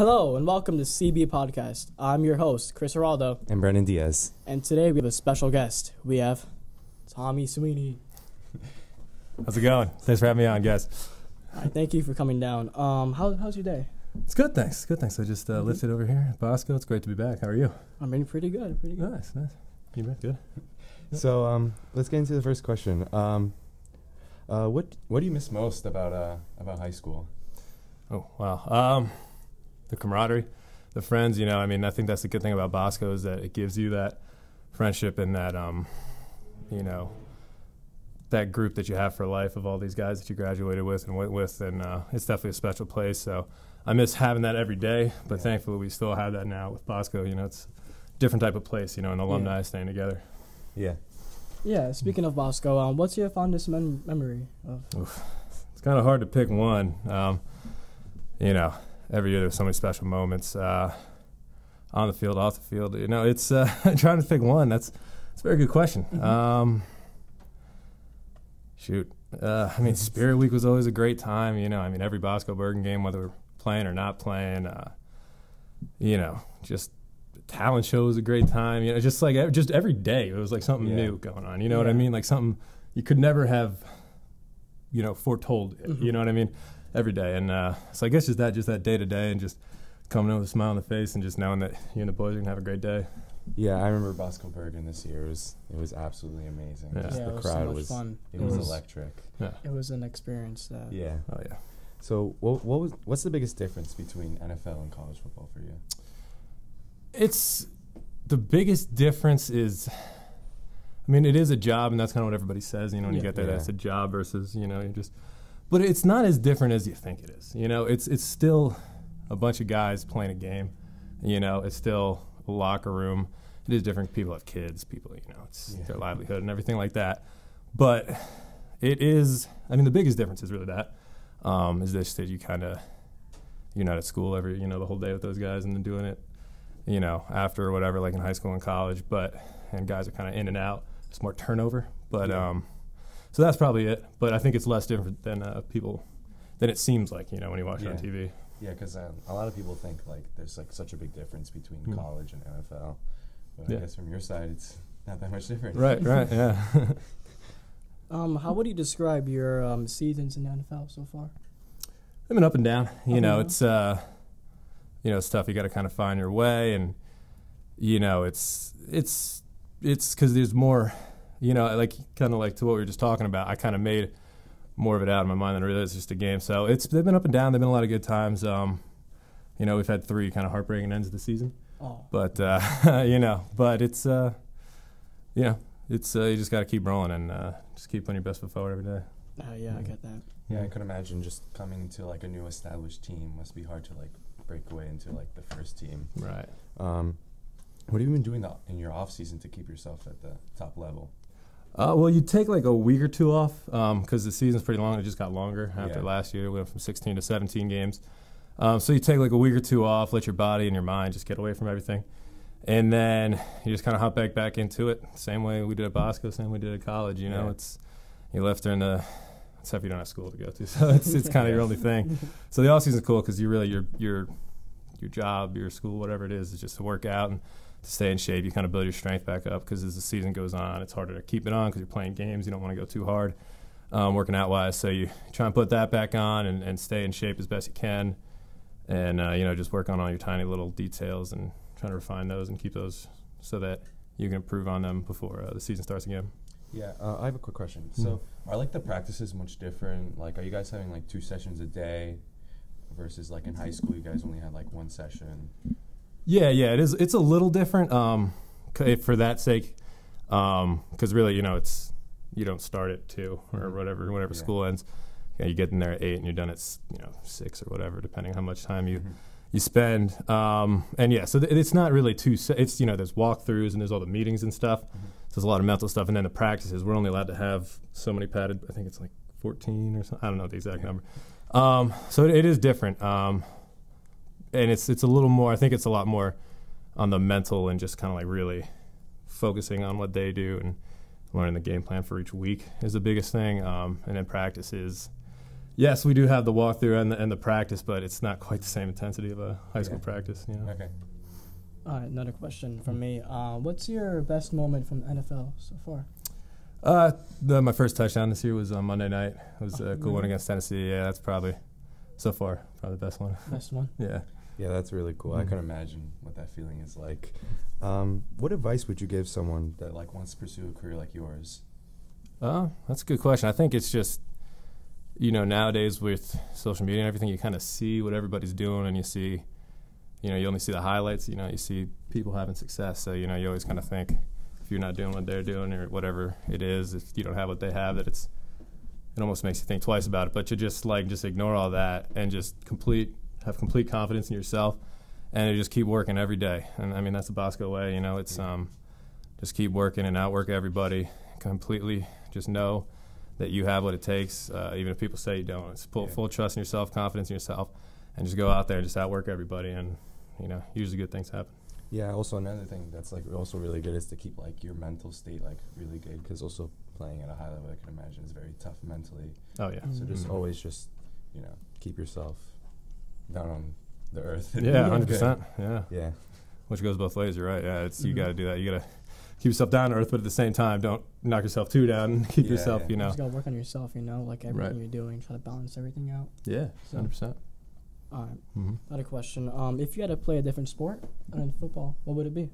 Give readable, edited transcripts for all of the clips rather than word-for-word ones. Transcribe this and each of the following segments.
Hello and welcome to CB Podcast. I'm your host, Chris Geraldo. And Brennan Diaz. And today we have a special guest. We have Tommy Sweeney. How's it going? Thanks for having me on, guys. All right, thank you for coming down. How's your day? It's good, thanks. Good, thanks. I just lifted over here at Bosco. It's great to be back. How are you? I'm doing pretty good. Nice. You been good? So let's get into the first question. What do you miss most about high school? Oh, wow. The camaraderie, the friends, I think that's the good thing about Bosco is that it gives you that friendship and that, that group that you have for life of all these guys that you graduated with and went with, and it's definitely a special place. So I miss having that every day, but thankfully we still have that now with Bosco. It's a different type of place, an alumni staying together. Yeah. Yeah, speaking of Bosco, what's your fondest memory of? Oof. It's kind of hard to pick one. Every year there's so many special moments on the field, off the field. It's trying to pick one. That's a very good question. Spirit Week was always a great time. Every Bosco Bergen game, whether we're playing or not playing, just the talent show was a great time. Just every day it was like something new going on. You know what I mean? Like something you could never have, foretold it. You know what I mean? Every day. And so I guess just that day to day and just coming in with a smile on the face and just knowing that you and the boys are going to have a great day. Yeah, I remember Bosco Bergen this year. It was absolutely amazing. Yeah. The Was crowd so much was fun. It was electric. Yeah. It was an experience. Yeah. Oh, yeah. So what's the biggest difference between NFL and college football for you? It's the biggest difference is, it is a job, and that's kind of what everybody says, when you get there, that's a job versus, but it's not as different as you think it is. It's still a bunch of guys playing a game. It's still a locker room. It is different. People have kids. People, it's their livelihood and everything like that. But it is, the biggest difference is really that, is this that you're not at school every, the whole day with those guys and then doing it, after or whatever, like in high school and college. And guys are kind of in and out. It's more turnover. But, so that's probably it. But I think it's less different than than it seems like, when you watch it on TV. Yeah, because a lot of people think like there's like such a big difference between college and NFL. But I guess from your side, it's not that much different. Right, yeah. How would you describe your seasons in the NFL so far? I've been up and down. It's it's tough. You got to kind of find your way, and it's because there's more. Like kind of like to what we were just talking about. I kind of made more of it out in my mind than really it's just a game. So they've been up and down. They've been a lot of good times. We've had 3 kind of heartbreaking ends of the season. Oh. But but it's it's you just got to keep rolling and just keep putting your best foot forward every day. Yeah, I get that. Yeah, I could imagine just coming to like a new established team must be hard to like break away into like the first team. Right. What have you been doing in your off season to keep yourself at the top level? Well, you take like a week or 2 off because the season's pretty long. It just got longer after last year. We went from 16 to 17 games. So you take like a week or 2 off, let your body and your mind just get away from everything. And then you just kind of hop back into it. Same way we did at Bosco, same way we did at college. It's you left during the except you don't have school to go to, so it's kind of your only thing. So the off season's cool because you really your job, your school, whatever it is just to work out and to stay in shape. You kind of build your strength back up because as the season goes on, it's harder to keep it on because you're playing games. You don't want to go too hard working out wise. So you try and put that back on and stay in shape as best you can, and just work on all your tiny little details and trying to refine those and keep those so that you can improve on them before the season starts again. Yeah, I have a quick question. So are like the practices much different? Like, are you guys having like 2 sessions a day versus like in high school you guys only had like 1 session? Yeah, it is. It's a little different for that sake, because really, it's you don't start at 2 or whatever school ends. You get in there at 8 and you're done at 6 or whatever, depending how much time you spend. So it's not really it's there's walkthroughs and there's all the meetings and stuff. So there's a lot of mental stuff, and then the practices. We're only allowed to have so many padded. I think it's like 14 or something. I don't know the exact number. So it is different. And it's a little more, I think it's a lot more on the mental and just kind of like really focusing on what they do and learning the game plan for each week is the biggest thing. And then practice is, Yes, we do have the walkthrough and the practice, but it's not quite the same intensity of a high school practice. You know? Okay. All right, another question from me. What's your best moment from the NFL so far? My first touchdown this year was on Monday night. It was a cool one against Tennessee. Yeah, that's probably so far probably the best one. Best one. Yeah. Yeah, that's really cool. I can imagine what that feeling is like. What advice would you give someone that like wants to pursue a career like yours? That's a good question. I think it's just, nowadays with social media and everything, you kind of see what everybody's doing, and you see, you only see the highlights. You see people having success. So, you always kind of think if you're not doing what they're doing or whatever it is, if you don't have what they have, that it almost makes you think twice about it. But you just ignore all that and just have complete confidence in yourself, and you just keep working every day. And I mean, that's the Bosco way. It's just keep working and outwork everybody completely. Just know that you have what it takes, even if people say you don't. It's full trust in yourself, confidence in yourself, and just go out there and just outwork everybody, and usually good things happen. Yeah. Also, another thing that's like also really good is to keep like your mental state like really good, because also playing at a high level, I can imagine, is very tough mentally. Oh yeah. So just always just keep yourself down on the earth. Yeah, 100%. Yeah. Yeah. Which goes both ways. You're right. Yeah. You got to do that. You got to keep yourself down to earth, but at the same time, don't knock yourself too down. And keep yourself, You just gotta work on yourself, like everything you're doing, try to balance everything out. Yeah, 100%. All right. Another question. If you had to play a different sport other than football, what would it be?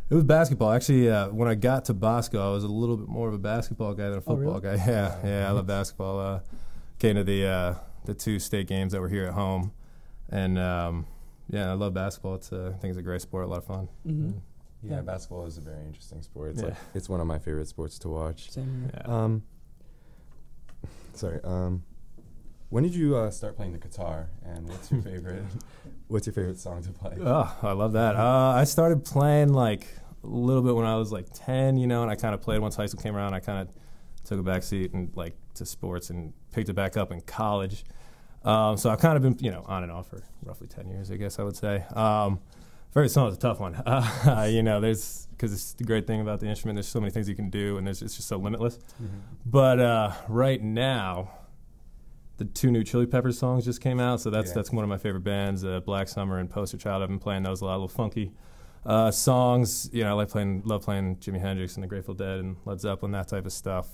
It was basketball. Actually, when I got to Bosco, I was a little bit more of a basketball guy than a football guy. Yeah, I love basketball. Came to the 2 state games that were here at home, and I love basketball. I think it's a great sport, a lot of fun. Mm-hmm. Yeah, basketball is a very interesting sport. It's like it's one of my favorite sports to watch. Same here. Yeah. Sorry. When did you start playing the guitar, and what's your favorite song to play? Oh, I love that. I started playing like a little bit when I was like 10, and I kind of played once high school came around. I kind of took a back seat and like to sports and picked it back up in college. So I've kind of been, on and off for roughly 10 years, I guess I would say. Favorite song is a tough one. Because it's the great thing about the instrument. There's so many things you can do, and it's just so limitless. Mm-hmm. But right now, the 2 new Chili Peppers songs just came out, so that's one of my favorite bands. Black Summer and Poster Child. I've been playing those a lot, little funky songs. I love playing Jimi Hendrix and the Grateful Dead and Led Zeppelin, that type of stuff.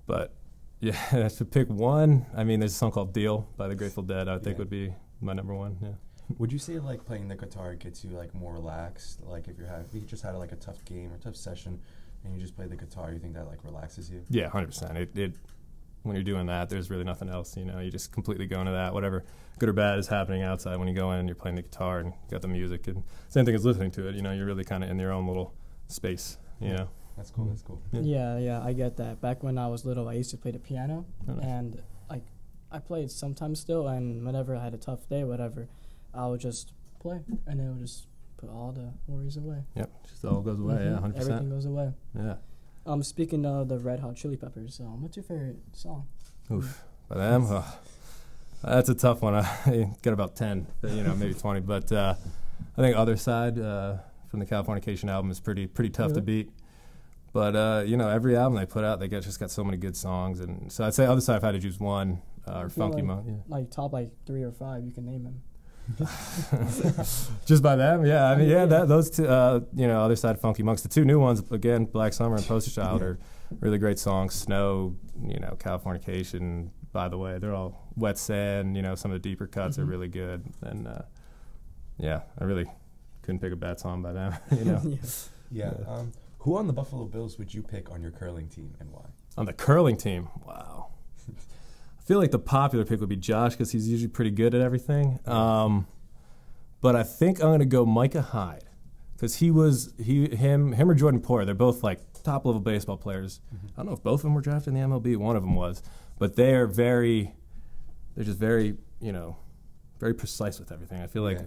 But yeah, to pick one, I mean, there's a song called "Deal" by the Grateful Dead. I think would be my number one. Yeah. Would you say like playing the guitar gets you like more relaxed? Like if you just had like a tough game or tough session, and you just play the guitar, you think that like relaxes you? Yeah, 100%. It when you're doing that, there's really nothing else. You just completely go into that. Whatever good or bad is happening outside, when you go in and you're playing the guitar and you got the music, and same thing as listening to it. You're really kind of in your own little space. That's cool. That's cool. Yeah, I get that. Back when I was little, I used to play the piano, and I played sometimes still. And whenever I had a tough day, whatever, I would just play, and it would just put all the worries away. Yep, just all goes away. Yeah, 100%. Everything goes away. Yeah. Speaking of the Red Hot Chili Peppers, what's your favorite song? Oof, by them, that's a tough one. I got about 10, maybe 20. But I think Other Side from the Californication album is pretty tough to beat. But every album they put out, they just got so many good songs, and so I'd say Other Side if I had to choose one, or Funky Monkey. Yeah. Like top 3 or 5, you can name them. Just by them, yeah. I mean, those 2, Other Side, Funky Monks. The 2 new ones, again, Black Summer and Poster Child, are really great songs. Snow, Californication. By the way, they're all Wet Sand. Some of the deeper cuts are really good, and I really couldn't pick a bad song by them. Yeah. Who on the Buffalo Bills would you pick on your curling team, and why? On the curling team, wow. I feel like the popular pick would be Josh, because he's usually pretty good at everything. But I think I'm going to go Micah Hyde, because him or Jordan Poyer, they're both like top level baseball players. Mm-hmm. I don't know if both of them were drafted in the MLB. One of them was, but they're just very very precise with everything. I feel like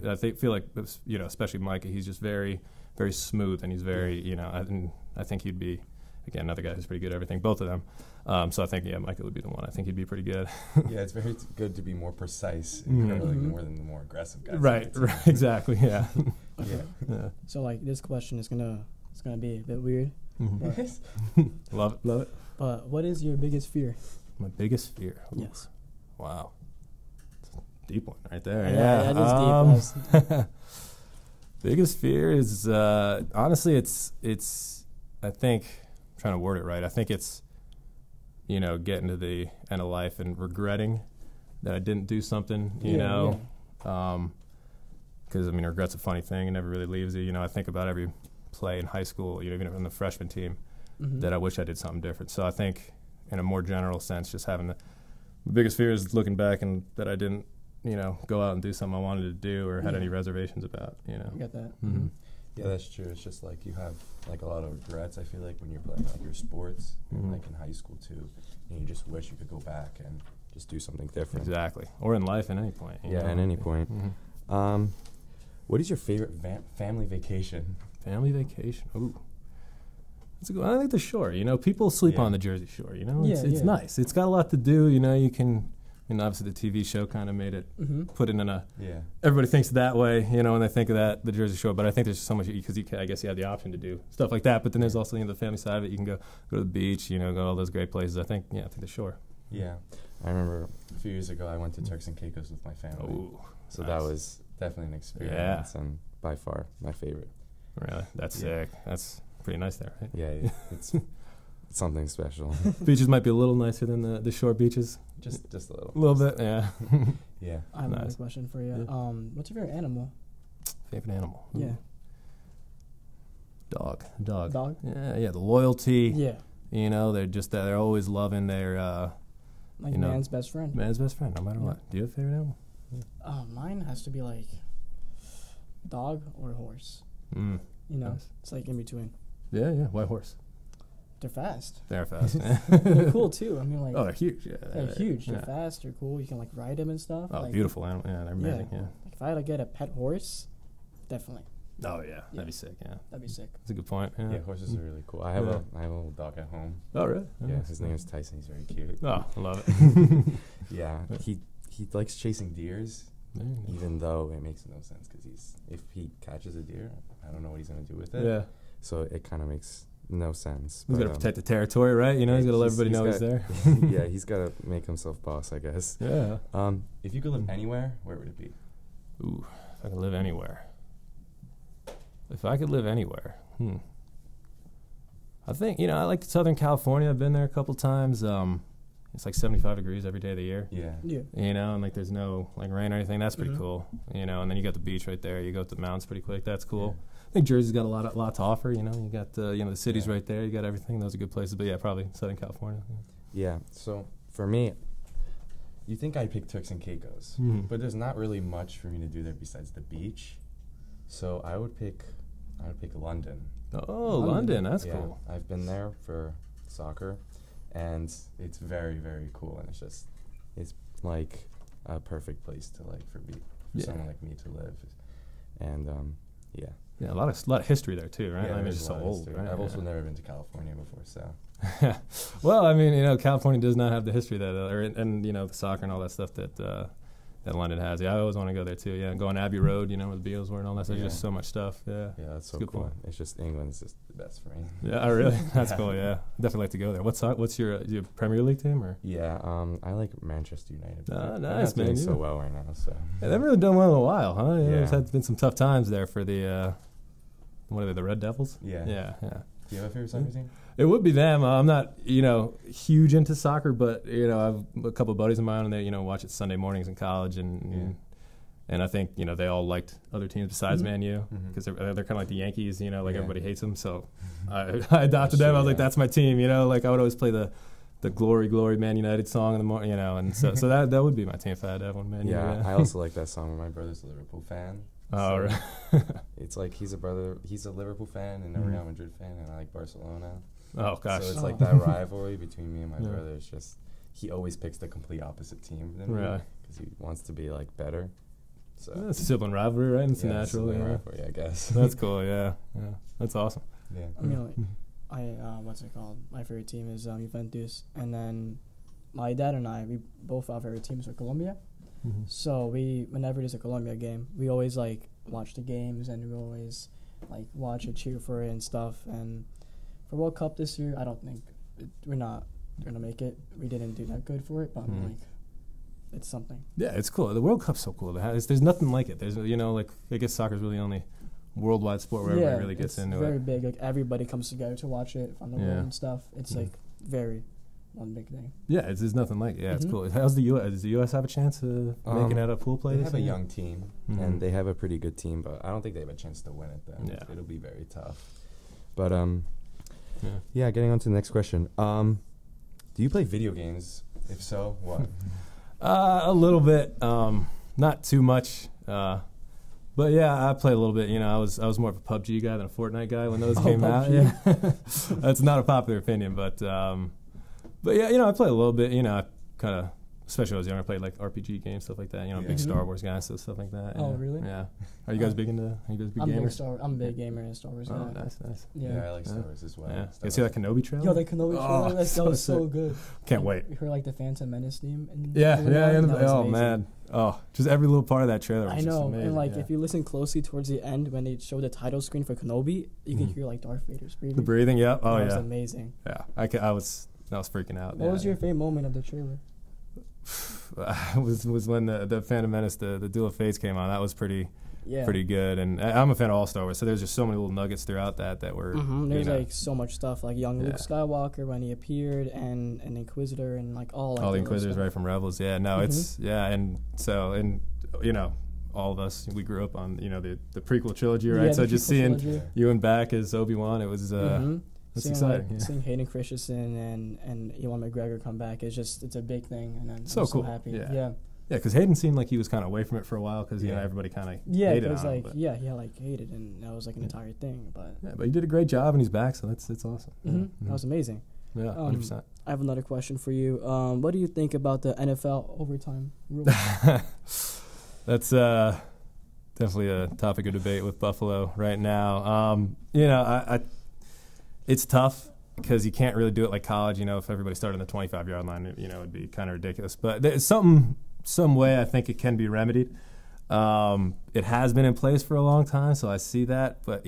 especially Micah, he's just very very smooth, and he's very I think he'd be, again, another guy who's pretty good at everything, both of them. So I think, Micah would be the one. I think he'd be pretty good. Yeah, it's very good to be more precise in curling more than the more aggressive guys. Right, exactly, yeah. Yeah. So, this question is gonna be a bit weird. Mm-hmm. Love it. But what is your biggest fear? My biggest fear? Yes. Wow. Deep one right there. Yeah, that is deep. Biggest fear is honestly it's I think I'm trying to word it right. I think it's getting to the end of life and regretting that I didn't do something, because regret's a funny thing. It never really leaves you. I think about every play in high school, even in the freshman team, that I wish I did something different. So I think in a more general sense, just having the biggest fear is looking back and that I didn't, go out and do something I wanted to do or had any reservations about, You got that. Mm-hmm. Yeah, that's true. It's just like you have like a lot of regrets. I feel like when you're playing like your sports, and, like in high school too, and you just wish you could go back and Just do something different. Exactly. Or in life at any point. Yeah, at any point. Mm-hmm. What is your favorite family vacation? Family vacation. Ooh. That's a good one. I think the shore. People sleep on the Jersey Shore. It's nice. It's got a lot to do. You can. Obviously the TV show kind of made it, put it in a. Yeah. Everybody thinks that way, when they think of that, the Jersey Shore. But I think there's so much because I guess you have the option to do stuff like that. But then there's also the family side of it. You can go to the beach, go to all those great places. I think the shore. Yeah. I remember a few years ago I went to Turks and Caicos with my family. Ooh, So nice. that was Definitely an experience. and by far my favorite. Really, that's sick. That's pretty nice there, right? Yeah, it's something special. Beaches might be a little nicer than the shore beaches. Just a little. A little bit, yeah. Yeah. I have another Nice. question for you. Yeah. What's your favorite animal? Favorite animal? Ooh. Yeah. Dog. Dog? Yeah. The loyalty. Yeah. They're always loving their Like man's best friend. man's best friend, no matter what. Do you have a favorite animal? Mine has to be like dog or horse. Mm. It's like in between. Yeah. White horse. They're fast. They're fast. They're cool too. Oh, they're huge. Yeah, they're huge. Yeah. They're fast. They're cool. You can like ride them and stuff. Oh, like, beautiful animal. Yeah, they're amazing. Yeah. Like if I had to get a pet horse, definitely. Oh yeah, that'd be sick. Yeah, That'd be sick. that's a good point. Yeah. Yeah, horses are really cool. I have Yeah. a little dog at home. Oh really? Yeah, Nice. his name is Tyson. He's very cute. Oh, I love it. Yeah, he likes chasing deers, Very nice. even though it makes no sense because if he catches a deer, I don't know what he's gonna do with it. Yeah, So it kind of makes no sense. he's but, got to protect the territory, right? He's got to let everybody know he's there. Yeah, he's got to make himself boss, I guess. Yeah. If you could live anywhere, where would it be? Ooh, if I could live anywhere. If I could live anywhere, I think I like Southern California. I've been there a couple times. It's like 75 degrees every day of the year. Yeah. Yeah. And like there's no like rain or anything. That's pretty Mhm. cool. And then you got the beach right there. You go to the mountains pretty quick. That's cool. Yeah. I think Jersey's got a lot to offer. You got the cities Yeah. right there. You got everything. Those are good places. But yeah, probably Southern California. Yeah. So for me, you think I picked Turks and Caicos, Mhm. but there's not really much for me to do there besides the beach. So I would pick London. Oh, London. London. That's Yeah, cool. I've been there for soccer, and it's very, very cool. And it's like a perfect place to for Yeah. someone like me to live. And yeah, Yeah, a lot of history there too, right? yeah, I mean, there's it's just a so lot of old. history. Right? I've Yeah. also never been to California before, so Well, I mean, California does not have the history and the soccer and all that stuff that London has. Yeah, I always want to go there too. Yeah, and go on Abbey Road, where the Beatles were and all that. There's Yeah. just so much stuff. Yeah. yeah, that's so Good cool. point. It's just England's just the best for me. Yeah. Oh, really? That's cool. Yeah, definitely like to go there. What's your Premier League team or? Yeah, I like Manchester United. but Ah, they're nice, not doing man, so yeah. well right now. So Yeah, they haven't really done well in a while, huh? Yeah. There's had been some tough times there for the what are they? The Red Devils. yeah. Yeah. Do you have a favorite soccer team? It would be them. I'm not, huge into soccer, but I have a couple of buddies of mine, and they, watch it Sunday mornings in college, and I think they all liked other teams besides Mhm. Man U Mhm. because they're kind of like the Yankees, like Yeah. everybody hates them. So I adopted them. true, I was like, yeah. that's my team. Like I would always play the glory Man United song in the morning, and so that would be my team if I had to have one. Man U. Yeah, I also like that song. My brother's a Liverpool fan. Oh, so right. It's like he's a Liverpool fan and a Mhm. Real Madrid fan, and I like Barcelona. Oh gosh. So it's Oh. like that rivalry between me and my Yeah. brother. It's just he always picks the complete opposite team than me Really? because he wants to be better. So It's a sibling rivalry, right? It's yeah, natural. sibling Yeah. rivalry, I guess. That's cool. Yeah. That's awesome. Yeah. I mean, what's it called? My favorite team is Juventus, and then my dad and I, we both our favorite teams are Colombia. Mm-hmm. So whenever there's a Colombia game, we always watch the games, and we always watch it, cheer for it and stuff. And for World Cup this year, I don't think we're not gonna make it. We didn't do that good for it, but Mhm. it's something. Yeah, it's cool. The World Cup's so cool. There's nothing like it. There's like I guess soccer's really the only worldwide sport where everybody really gets into it. It's very big. Like everybody comes together to watch it from the world and stuff. It's like very one big thing. Yeah, there's nothing like it. Yeah, it's cool. How's the U.S.? Does the U.S. have a chance of making it a pool play? They have a young team, and they have a pretty good team, but I don't think they have a chance to win it. Then it'll be very tough. But getting on to the next question. Do you play video games? If so, what? A little bit, not too much. But yeah, I play a little bit. You know, I was more of a PUBG guy than a Fortnite guy when those came out. Yeah, that's not a popular opinion, but yeah, you know, I play a little bit. You know, I kind of, especially when I was younger, I played like RPG games, stuff like that. You know, big Star Wars guy, so stuff like that. Oh, really? Yeah. Are you guys big into? Are you guys big gamers? I'm a big gamer in Star Wars. Oh, nice. Yeah, I like Star Wars as well. Yeah. You see that Kenobi trailer? Yo, the Kenobi trailer, that was so good. Can't wait. You heard like the Phantom Menace theme? Oh man, just every little part of that trailer was I know, just amazing. and like if you listen closely towards the end when they show the title screen for Kenobi, you can hear like Darth Vader's breathing. The breathing, yeah. Oh yeah. That was amazing. Yeah, I was freaking out. What was your favorite moment of the trailer? was when the Phantom Menace, the Duel of Fates came on. That was pretty good. And I'm a fan of all Star Wars, so there's just so many little nuggets throughout that were. There's like so much stuff, like young Luke Skywalker when he appeared, and an Inquisitor, and like all the Inquisitors right from Rebels. Yeah, no, it's and you know, all of us, we grew up on the prequel trilogy, right? So just seeing Ewan back as Obi-Wan, it was. It's exciting. Seeing Hayden Christensen and Ewan McGregor come back is it's a big thing, and I'm so cool. Happy. Yeah, because Hayden seemed like he was kind of away from it for a while because everybody kind of hated him. He hated, and that was like an entire thing. But he did a great job, and he's back, so that's awesome. That was amazing. Yeah, 100%. I have another question for you. What do you think about the NFL overtime rule? That's definitely a topic of debate with Buffalo right now. I it's tough because you can't really do it like college. You know, if everybody started on the 25-yard line, it'd be kind of ridiculous. But there's some way I think it can be remedied. It has been in place for a long time, so I see that. But,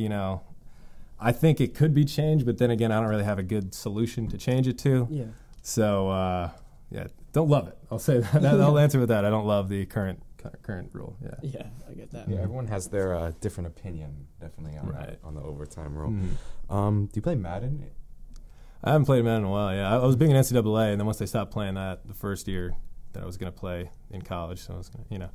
I think it could be changed. But then again, I don't really have a good solution to change it to. Yeah. So, don't love it. I'll say that. I'll answer with that. I don't love the current rule. Yeah, I get that. Yeah, everyone has their different opinion, definitely on the overtime rule. Do you play Madden? I haven't played Madden in a while. Yeah, I was big in NCAA, and then once they stopped playing that, the first year that I was going to play in college, so I was going to,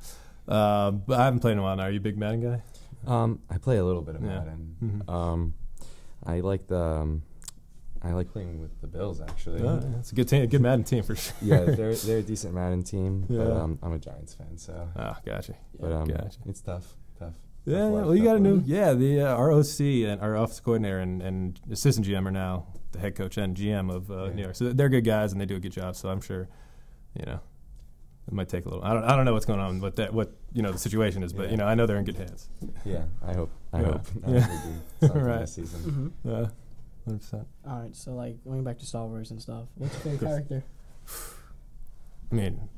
but I haven't played in a while now. Are you a big Madden guy? I play a little bit of Madden. I like playing with the Bills, actually. It's a good team, a good Madden team for sure. Yeah, they're a decent Madden team, but I'm a Giants fan, so. Gotcha. But it's tough. Yeah, well, you got a new, our OC and our offensive coordinator and assistant GM are now the head coach and GM of New York. So they're good guys and they do a good job. So I'm sure, it might take a little. I don't know what's going on, what the situation is, but I know they're in good hands. Yeah, I hope. Right. This season. Yeah, 100%. All right, so like going back to Star Wars and stuff, what's your favorite character? I mean,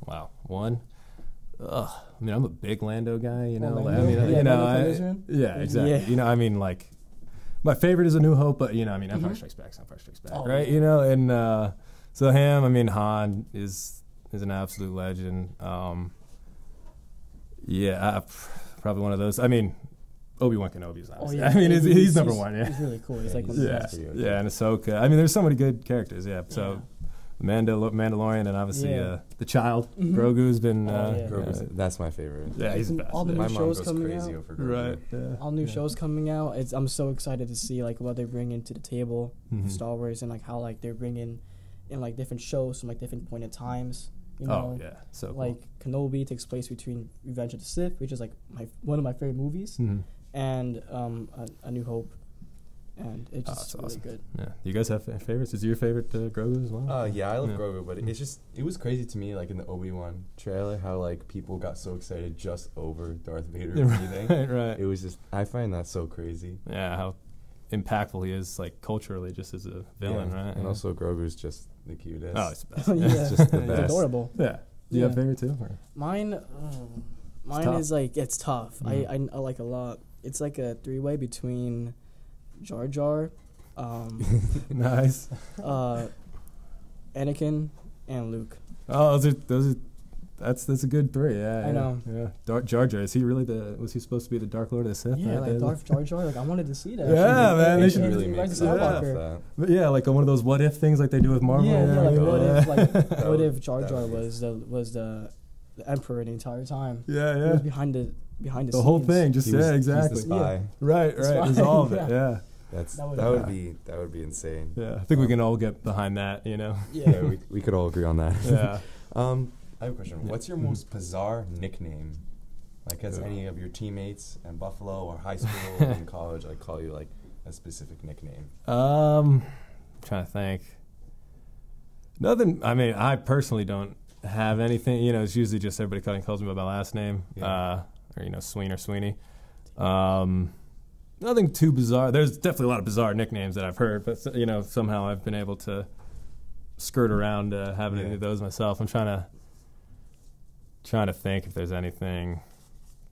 wow, one. I mean, I'm a big Lando guy, exactly. Yeah. My favorite is A New Hope, but Empire Strikes Back, right? Yeah. And so him. I mean, Han is an absolute legend. Probably one of those. I mean, Obi-Wan Kenobi's obviously. I mean, he's number one. Yeah, he's really cool. He's like one of the best. Yeah, and Ahsoka. I mean, there's so many good characters. Yeah, so. Mandalorian, and obviously the child Grogu's been. That's my favorite. Yeah, he's the best. All the my new mom shows goes coming crazy out. over Grogu. Right. Yeah. All new shows coming out. I'm so excited to see like what they bring into the table, Star Wars, and like how like they're bringing in like different shows from like different point of times. Oh yeah, so like cool. Kenobi takes place between Revenge of the Sith, which is like one of my favorite movies, and A New Hope. And it's just really awesome. good. Yeah. You guys have favorites? Is your favorite Grogu as well? Yeah, I love Grogu, but it was crazy to me, like in the Obi-Wan trailer, how like people got so excited just over Darth Vader breathing. Right. It was just, I find that so crazy. Yeah, how impactful he is, like culturally, just as a villain, right? And also Grogu's just the cutest. Oh, it's the best. It's just the best. It's adorable. Yeah. Do you have a favorite too? Or? Mine is like, it's tough. I like a lot. It's like a three-way between Jar Jar, nice. Anakin, and Luke. Oh, those are That's a good 3. Yeah, I know. Yeah, Dark Jar Jar. Is he really was he supposed to be the Dark Lord of the Sith? Yeah, like Darth Jar Jar. Like I wanted to see that. Yeah, man. They should really make something off that. But yeah, like one of those what if things like they do with Marvel. What if Jar Jar was the emperor the entire time? Yeah. He was behind the scenes. Whole thing. Just exactly. He's the spy. Yeah. Right. It's all of it. Yeah. That would be insane. Yeah, I think we can all get behind that. Yeah, we could all agree on that. Yeah. I have a question. Yeah. What's your most bizarre nickname? Like, has any of your teammates in Buffalo or high school or in college call you like a specific nickname? I'm trying to think. Nothing. I mean, I personally don't have anything. It's usually just everybody calls me by my last name, or Sween or Sweeney. Nothing too bizarre. There's definitely a lot of bizarre nicknames that I've heard, but somehow I've been able to skirt around having any of those myself. I'm trying to think if there's anything.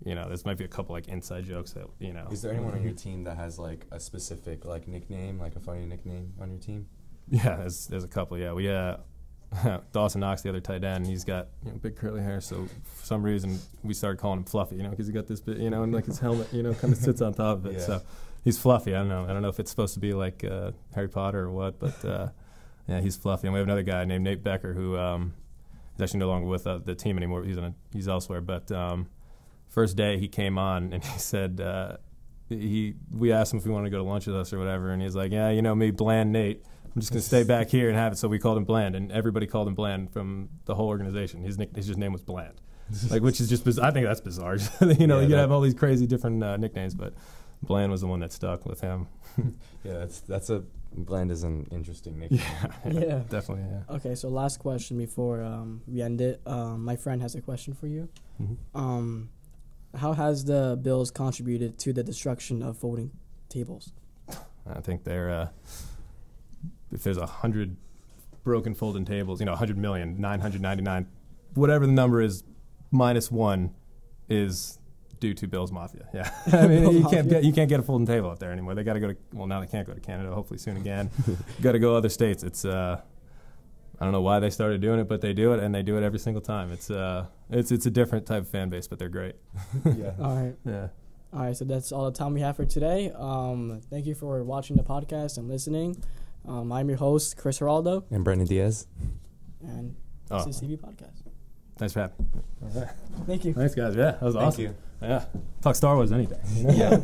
There's might be a couple like inside jokes that Is there anyone on your team that has like a specific like nickname, like a funny nickname on your team? Yeah, there's a couple. Yeah, we Dawson Knox, the other tight end, he's got big curly hair. So for some reason we started calling him Fluffy, because he got this bit, and like his helmet, kind of sits on top of it. Yeah. So he's Fluffy. I don't know if it's supposed to be like Harry Potter or what, but yeah, he's Fluffy. And we have another guy named Nate Becker who is actually no longer with the team anymore. He's elsewhere. But first day he came on and he said we asked him if he wanted to go to lunch with us or whatever, and he's like, yeah, me, Bland Nate. I'm just going to stay back here and have it. So we called him Bland, and everybody called him Bland from the whole organization. His name was Bland, which is just I think that's bizarre. You have all these crazy different nicknames, but Bland was the one that stuck with him. Yeah, Bland is an interesting nickname. Yeah, definitely. Yeah. Okay, so last question before we end it. My friend has a question for you. Mm-hmm. How has the Bills contributed to the destruction of folding tables? I think they're. If there's 100 broken folding tables, 100,999,000, whatever the number is, -1 is due to Bills Mafia. Yeah, I mean you can't get a folding table up there anymore. They got to go to now they can't go to Canada. Hopefully soon again. Got to go other states. It's I don't know why they started doing it, but they do it, and they do it every single time. It's a different type of fan base, but they're great. Yeah. All right. Yeah. All right. So that's all the time we have for today. Thank you for watching the podcast and listening. I'm your host, Chris Geraldo. And Brendan Diaz. And this is CB Podcast. Thanks for having me. All right. Thank you. Thanks, guys. Yeah, that was awesome. Thank you. Yeah. Talk Star Wars any day. Yeah.